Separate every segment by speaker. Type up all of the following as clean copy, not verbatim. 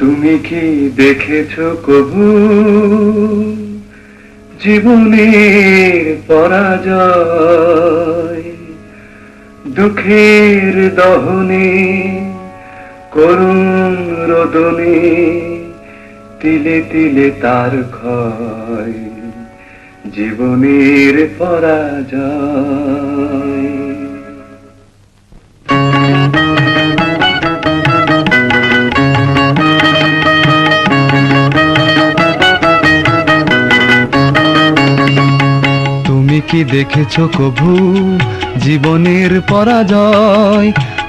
Speaker 1: তুমি কি দেখেছো কবু জীবনের পরাজয়? দুঃখের দহনে করুণ রোদনে তিলে তিলে তার ক্ষয়, জীবনের পরাজয়।
Speaker 2: তুমি কি দেখেছো কভু জীবনের পরাজয়?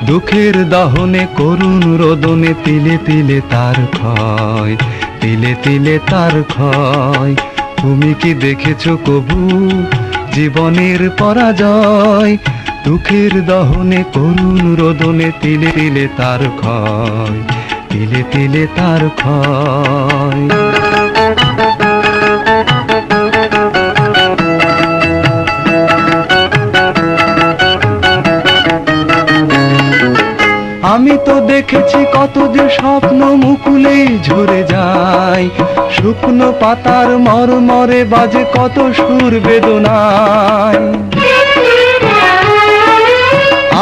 Speaker 2: দুঃখের দহনে করুণ রোদনে তিলে তিলে তার ক্ষয়, তিলে তিলে তার ক্ষয়। তুমি কি দেখেছো কভু জীবনের পরাজয়? দুঃখের দহনে করুণ রোদনে তিলে তিলে তার ক্ষয়, তিলে তিলে তার ক্ষয়। আমি তো দেখেছি কত যে স্বপ্ন মুকুলেই ঝরে যায়, শুকনো পাতার মরমরে বাজে কত সুর বেদনায়।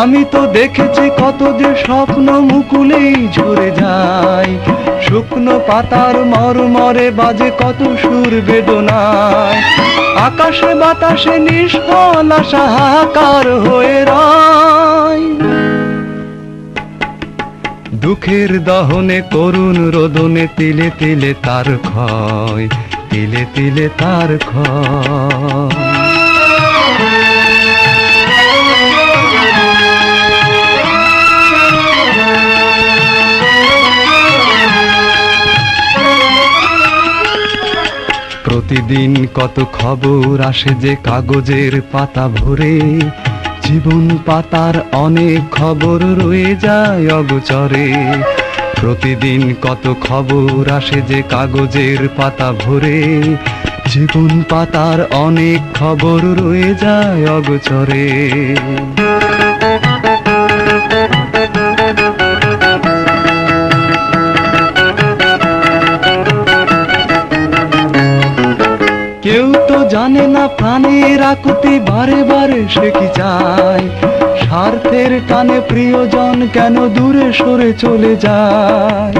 Speaker 2: আমি তো দেখেছি কত যে স্বপ্ন মুকুলেই ঝরে যায়, শুকনো পাতার মরমরে বাজে কত সুর বেদনায়। আকাশে বাতাসে নিষ্ফল আশা হাহাকার হয়ে রয়, দুঃখের দহনে করুণ রোদনে তিলে তিলে তার ক্ষয়, তিলে তিলে তার ক্ষয়। প্রতিদিন কত খবর আসে যে কাগজের পাতা ভরে, জীবন পাতার অনেক খবর রয়ে যায় অগোচরে। প্রতিদিন কত খবর আসে যে কাগজের পাতা ভরে, জীবন পাতার অনেক খবর রয়ে যায় অগোচরে। কেউ তো জানে না প্রাণের আকুতি বারে বারে সে কি চায়, স্বার্থের টানে প্রিয়জন কেন দূরে সরে চলে যায়।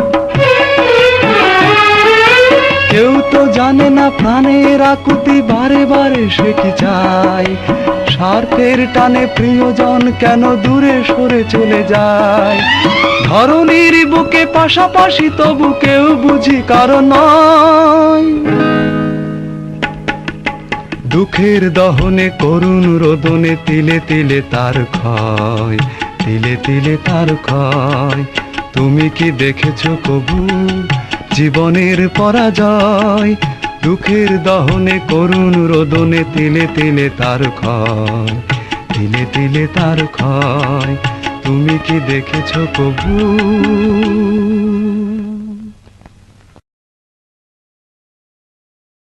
Speaker 2: কেউ তো জানে না প্রাণের আকুতি বারে বারে সে কি চায়, স্বার্থের টানে প্রিয়জন কেন দূরে সরে চলে যায়। ধরণীর বুকে পাশাপাশি তবু কেউ বুঝি কারণ নয়, দুঃখের দহনে করুণ রোদনে তিলে তিলে তার ক্ষয়, তিলে তিলে তার ক্ষয়। তুমি কি দেখেছো কবু জীবনের পরাজয়? দুঃখের দহনে করুণ রোদনে তিলে তিলে তার ক্ষয়, তিলে তিলে তার ক্ষয়। তুমি কি দেখেছো কবু?